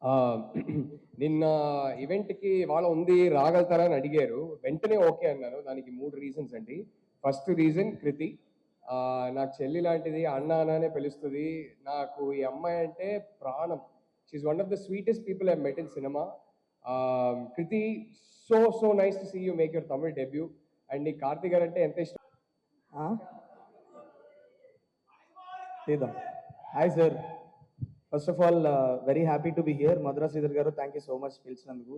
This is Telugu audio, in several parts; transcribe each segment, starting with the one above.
ఆ, నిన్న ఈవెంట్కి వాళ్ళ ఉంది రాగలుగుతారా అని అడిగారు. వెంటనే ఓకే అన్నాను. దానికి 3 రీజన్స్ అండి. ఫస్ట్ రీజన్ కృతి. నాకు చెల్లి లాంటిది, అన్న అనే పిలుస్తుంది. నాకు ఈ అమ్మాయి అంటే ప్రాణం. She one of the sweetest people I met in cinema. Krithi, so nice to see you make your Tamil debut. And నీ కార్తీక్ గారు అంటే ఎంత ఇష్టం. తీద్దాం. Hi sir, first of all very happy to be here. Madhura Sridhar garu, thank you so much పిలిచినందుకు.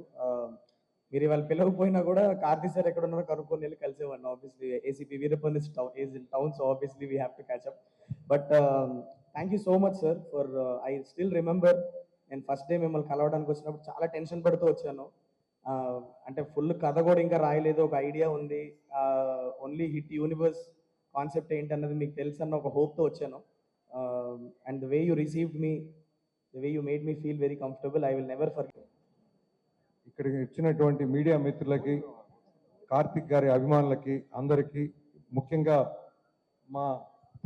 మీరు ఇవాళ పిలవకపోయినా కూడా కార్తీ సార్ ఎక్కడ ఉన్నారో కనుక్కొని వెళ్ళి కలిసేవాడిని. Obviously ACP Veerappan is in town, so obviously we have to catch up. But thank you so much sir for I still remember నేను ఫస్ట్ డే మిమ్మల్ని కలవడానికి వచ్చినప్పుడు చాలా టెన్షన్ పడుతూ వచ్చాను. అంటే ఫుల్ కథ కూడా ఇంకా రాయలేదు, ఒక ఐడియా ఉంది, ఓన్లీ హిట్ యూనివర్స్ కాన్సెప్ట్ ఏంటన్నది మీకు తెలుసు అన్న ఒక హోప్తో వచ్చాను. And the way you received me, the way you made me feel very comfortable, I will never forget. ఇక్కడికి వచ్చినటువంటి మీడియా మిత్రులకి, కార్తిక్ గారి అభిమానులకి అందరికీ, ముఖ్యంగా మా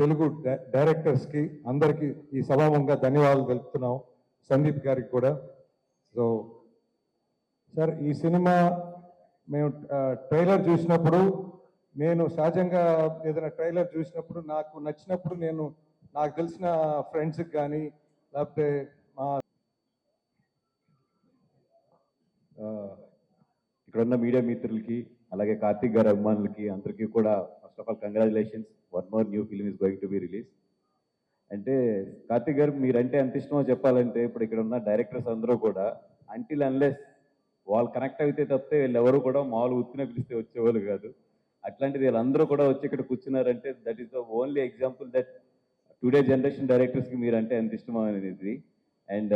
తెలుగు డైరెక్టర్స్కి అందరికీ ఈ సభాముఖంగా ధన్యవాదాలు తెలుపుతున్నాం. సందీప్ గారికి కూడా. సో సార్, ఈ సినిమా మేము ట్రైలర్ చూసినప్పుడు, నేను సహజంగా ఏదైనా ట్రైలర్ చూసినప్పుడు నాకు నచ్చినప్పుడు నాకు తెలిసిన ఫ్రెండ్స్కి కానీ లేకపోతే మా ఇక్కడ ఉన్న మీడియా మిత్రులకి, అలాగే కార్తిక్ గారి అభిమానులకి అందరికీ కూడా first of all congratulations. One more new film is going to be release. అంటే కార్తిక్ గారు మీరంటే ఎంత ఇష్టమో చెప్పాలంటే, ఇప్పుడు ఇక్కడ ఉన్న డైరెక్టర్స్ అందరూ కూడా అంటిల్ అన్లెస్ వాళ్ళు కనెక్ట్ అయితే తప్పితే వీళ్ళెవరూ కూడా మామూలు ఉత్తిన పిలిస్తే వచ్చేవాళ్ళు కాదు. అట్లాంటిది వీళ్ళందరూ కూడా వచ్చి ఇక్కడ కూర్చున్నారంటే that is the only example that today generation డైరెక్టర్స్కి మీరంటే ఎంత ఇష్టమో అనేది. అండ్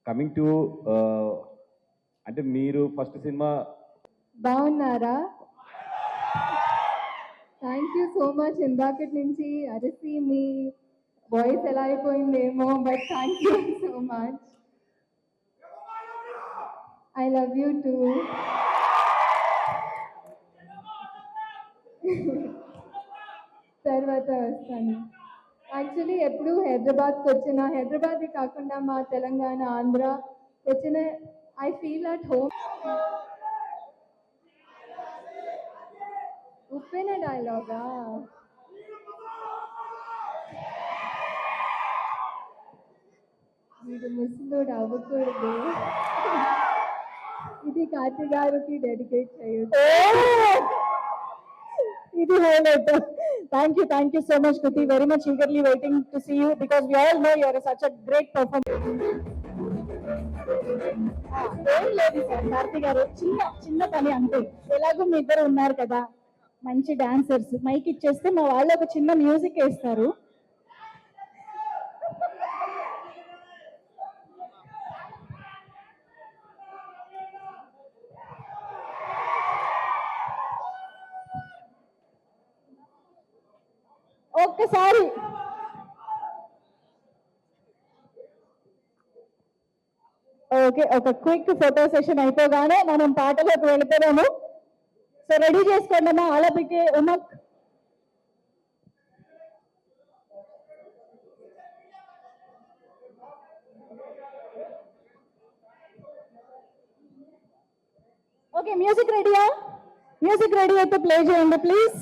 కమింగ్ టు అంటే మీరు ఫస్ట్ సినిమా బాగున్నారా? Thank you so much. ఇందాకటి నుంచి అరిసి మీ వాయిస్ ఎలా అయిపోయిందేమో, but thank you so much. I love you too. తర్వాత వస్తాను. యాక్చువల్లీ ఎప్పుడు హైదరాబాద్కి వచ్చిన, హైదరాబాద్ కాకుండా మా తెలంగాణ, ఆంధ్ర వచ్చిన ఐ ఫీల్ అట్ హోమ్. ఉప్పెన డైలాగా? వీడు ముసలోడు అవ్వకూడదు. ఇది కార్తీ గారికి డెడికేట్ చేయొచ్చు. ఇది highlight. Thank you so much, Kruti. Very much eagerly waiting to see you because we all know you are such a great performer. ఏం లేదు సార్, కార్తీ గారు చిన్న పని అంతే. ఎలాగో మీ ఇద్దరు ఉన్నారు కదా మంచి డాన్సర్స్, మైక్ ఇచ్చేస్తే మా వాళ్ళు ఒక చిన్న మ్యూజిక్ వేస్తారు. ఒక్కసారి ఓకే, ఒక క్విక్ ఫోటో సెషన్ అయిపోగానే మనం పాటలోకి వెళుతున్నాము. సో రెడీ చేసుకోండి అమ్మా. ఆలపికే ఉమక్. ఓకే, మ్యూజిక్ రెడీయా? మ్యూజిక్ రెడీ అయితే ప్లే చేయండి ప్లీజ్.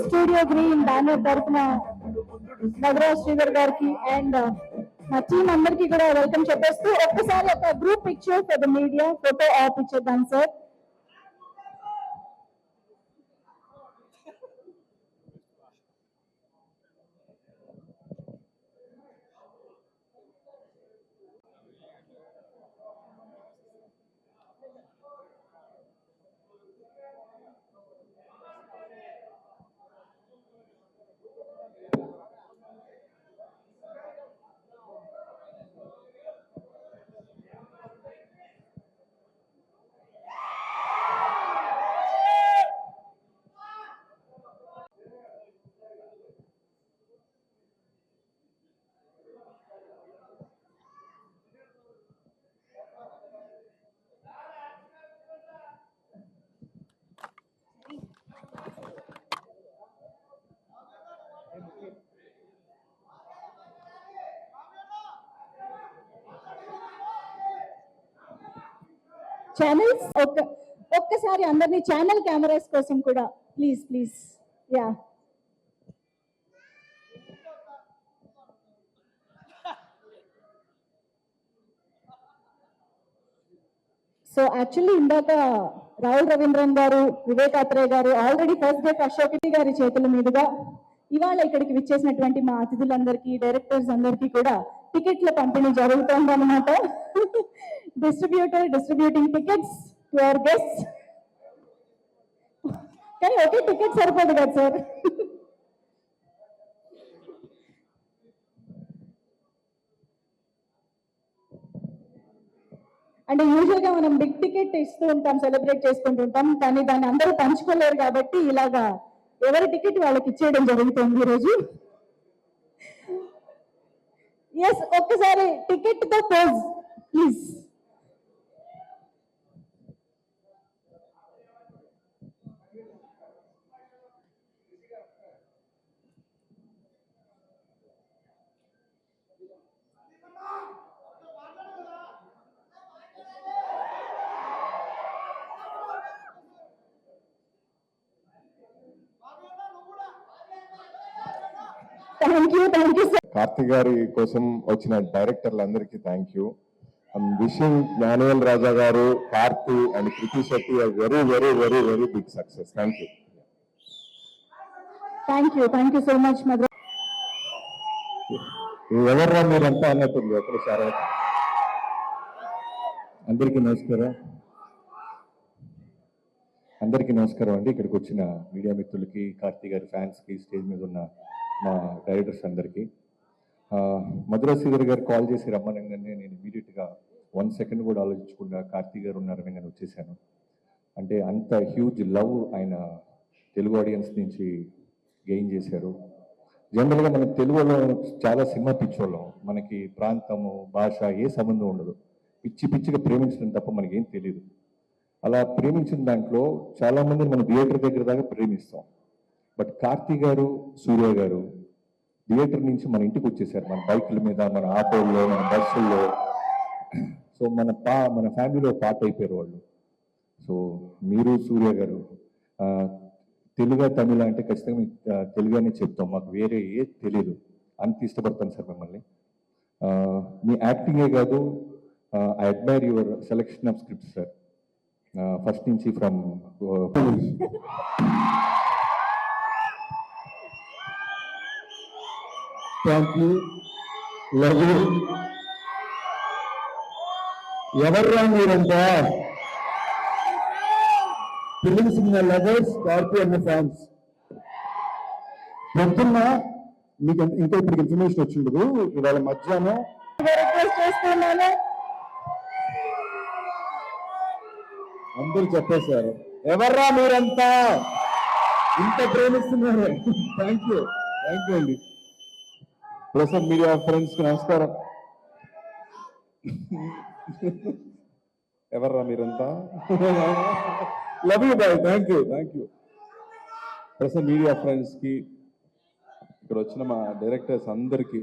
స్టూడియో గ్రీన్ బ్యానర్ తరఫున మధురా శ్రీధర్ గారికి అండ్ మా టీం అందరికి కూడా వెల్కమ్ చెప్పేస్తూ ఒక్కసారి ఒక group picture for the media photo of ఇచ్చేద్దాం సార్. ఛానల్స్ ఒక్కసారి అందరినీ ఛానల్ కెమెరాస్ కోసం కూడా please please yeah. So actually ఇందాక రాహుల్ రవీంద్రన్ గారు, వివేక్ ఆత్రేయ గారు ఆల్రెడీ ఫస్ట్ డే అశోక్ గారి చేతుల మీదుగా ఇవాళ ఇక్కడికి విచ్చేసినటువంటి మా అతిథులందరికీ, డైరెక్టర్స్ అందరికీ కూడా టికెట్ల పంపిణీ జరుగుతుంది అన్నమాట. Distributing tickets to our guests. కానీ ఒకే టికెట్ సరిపోదు కదా సార్. అంటే యూజువల్ గా మనం బిగ్ టికెట్ ఇస్తూ ఉంటాం, సెలబ్రేట్ చేసుకుంటూ ఉంటాం, కానీ దాన్ని అందరూ పంచుకోలేరు కాబట్టి ఇలాగా ఎవరి టికెట్ వాళ్ళకి ఇచ్చేయడం జరుగుతుంది ఈరోజు. ఎస్, ఒక్కసారి టికెట్ తో pose please. Thank you sir. Karthik గారి కోసం వచ్చిన డైరెక్టర్లందరికీ thank you. Wishing Gnanavel Raja గారు, Karthi and Krithi Shetty very very very very big success. Thank you. Thank you so much Madhura. ఎవర్రా మీరంతా అన్నట్టుంది ఒకసారి. అందరికీ నమస్కారం. అండి. ఇక్కడికి వచ్చిన మీడియా మిత్రులకి, కార్తీ గారి ఫ్యాన్స్కి, స్టేజ్ మీద ఉన్న మా డైరెక్టర్స్ అందరికీ. మధురా శ్రీధర్ గారు కాల్ చేసి రమ్మనగానే నేను ఇమీడియట్గా 1 సెకండ్ కూడా ఆలోచించకుండా కార్తీ గారు ఉన్నారని నేను వచ్చేసాను. అంటే అంత హ్యూజ్ లవ్ ఆయన తెలుగు ఆడియన్స్ నుంచి గెయిన్ చేశారు. జనరల్గా మన తెలుగు వాళ్ళు చాలా సినిమా పిచ్చోళ్ళం, మనకి ప్రాంతము, భాష ఏ సంబంధం ఉండదు. పిచ్చిగా ప్రేమించడం తప్ప మనకేం తెలియదు. అలా ప్రేమించిన దాంట్లో చాలామందిని మనం థియేటర్ దగ్గర దాకా ప్రేమిస్తాం. బట్ కార్తీ గారు, సూర్య గారు థియేటర్ నుంచి మన ఇంటికి వచ్చేసారు, మన బైకుల మీద, మన ఆటోల్లో, మన బస్సుల్లో. సో మన ఫ్యామిలీలో పార్ట్ అయిపోయారు వాళ్ళు. సో మీరు సూర్య గారు తెలుగు, తమిళ అంటే ఖచ్చితంగా మీకు తెలుగు అని చెప్తాం, మాకు వేరే ఏ తెలియదు. అంత ఇష్టపడతాను సార్ మిమ్మల్ని. మీ యాక్టింగే కాదు, I admire your selection of scripts sir. First నుంచి from thank you, love you. ఎవర్రా మీరంతా? ఫిలిం సినిమా లవర్స్, కార్తీ అన్న ఫ్యాన్స్. పొద్దున్న మీకు ఇంకా ఇప్పుడు ఇన్ఫర్మేషన్ వచ్చిండదు, ఇవాళ మధ్యాహ్నం రిక్వెస్ట్ చేస్తున్నాను. అందరూ చెప్పేశారు, ఎవర్రా మీరంతా ఇంత ప్రేమిస్తున్నారు. థ్యాంక్ యూ అండి. ప్రెస్ మీడియా ఫ్రెండ్స్ కి నమస్కారం. ఎవర్రా మీరంతా? Love you bye. Thank you. Press media friends కి, ఇక్కడ వచ్చిన మా డైరెక్టర్స్ అందరికి,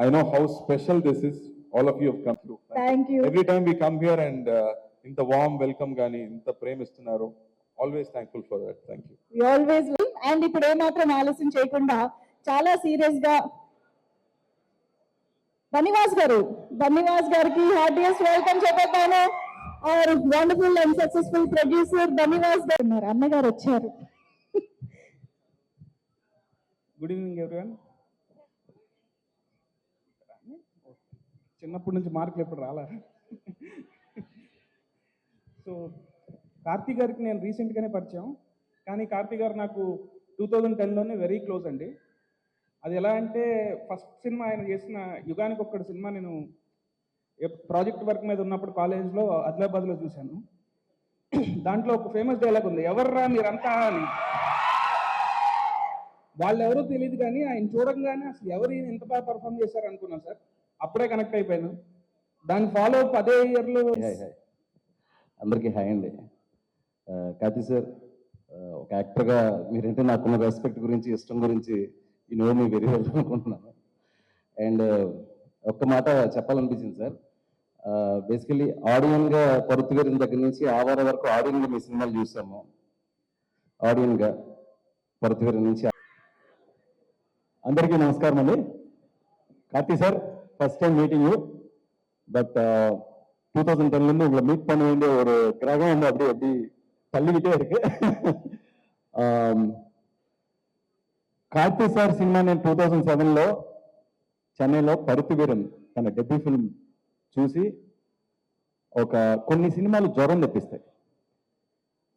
I know how special this is. All of you have come to. Thank you. Every time we come here and ఇంత వార్మ్ వెల్కమ్ గానీ ఇంత ప్రేమిస్తున్నారు. Always thankful for that. Thank you. Always. And ఇప్పుడు ఏమాత్రం ఆలస్యం చేయకుండా చాలా సీరియస్ గా బన్నివాస్ గారికి హార్టియస్ట్ వెల్కమ్ చెప్పేస్తాను. Hour wonderful and successful producer Bunny Vas గారు ఉన్నారు. అన్నగారు వచ్చారు. Good evening everyone. చిన్నప్పటి నుంచి మార్కులు ఎప్పుడు రాలా. సో కార్తీ గారికి నేను రీసెంట్గానే పరిచయం, కానీ కార్తీ గారు నాకు 2010లోనే వెరీ క్లోజ్ అండి. అది ఎలా అంటే, ఫస్ట్ సినిమా ఆయన చేసిన యుగానికి ఒక్కడి సినిమా నేను ప్రాజెక్ట్ వర్క్ మీద ఉన్నప్పుడు కాలేజ్లో ఆదిలాబాద్లో చూశాను. దాంట్లో ఒక ఫేమస్ డైలాగ్ ఉంది, ఎవర్రా మీరంతా అని. వాళ్ళు ఎవరో తెలియదు కానీ ఆయన చూడంగానే అసలు ఎవరు ఇంత బాగా పర్ఫామ్ చేశారు అనుకున్నాను సార్. అప్పుడే కనెక్ట్ అయిపోయాను. దాని ఫాలో అప్ అదే ఇయర్లో. అందరికీ హాయ్ అండి. కార్తీ సార్, ఒక యాక్టర్గా మీరంటే నాకున్న రెస్పెక్ట్ గురించి, ఇష్టం గురించి ఈ నో మీ వెరీ వెల్ అనుకుంటున్నాను. అండ్ ఒక్క మాట చెప్పాలనిపించింది సార్. బేసికలీ ఆడియన్గా పరుతుగారి దగ్గర నుంచి ఆవార వరకు ఆడియన్గా మీ సినిమాలు చూసాము. ఆడియన్గా పరుతుగారి నుంచి. అందరికీ నమస్కారం అండి. Karthi sir, first time meeting you. But 2010 உங்களை மீட் பண்ண வேண்டிய ஒரு கிரகம் வந்து அப்படி தள்ளிக்கிட்டே இருக்கு. కార్తీ సార్ సినిమా నేను 2007లో చెన్నైలో పరుతివీరన్ తన డెబ్యూ ఫిల్మ్ చూసి కొన్ని సినిమాలు జ్వరం తెప్పిస్తాయి.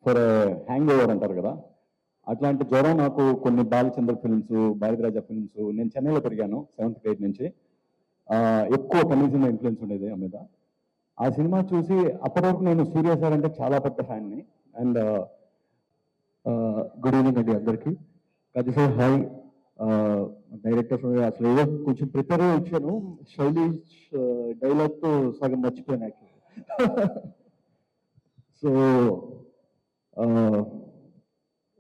ఫర్ హ్యాంగ్ ఓవర్ అంటారు కదా, అట్లాంటి జ్వరం నాకు కొన్ని బాలచంద్ర ఫిల్మ్స్, భారతిరాజ ఫిల్మ్స్, నేను చెన్నైలో పెరిగాను 7th grade నుంచి. ఎక్కువ తమిళ సినిమా ఇన్ఫ్లుయెన్స్ ఉండేది ఆ మీద. ఆ సినిమా చూసి అప్పటి వరకు నేను సూర్య సార్ అంటే చాలా పెద్ద ఫ్యాన్ని. అండ్ గుడ్ ఈవినింగ్ అండి అందరికీ. అది సార్ హాయ్. డైరెక్టర్ అసలు ఏదో కొంచెం ప్రిపేర్ వచ్చాను, శైలీష్ డైలాగ్తో సగం మర్చిపోయాను actually. So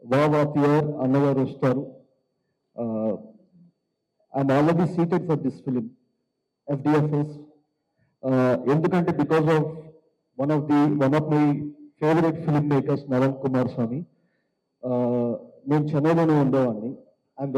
wow of year అన్నగారు వస్తారు. I'm already seated for this film FDFS. ఎందుకంటే because of one of my favourite film makers Naval Kumar Swamy. నేను చెన్నైలోనే ఉండేవాడిని.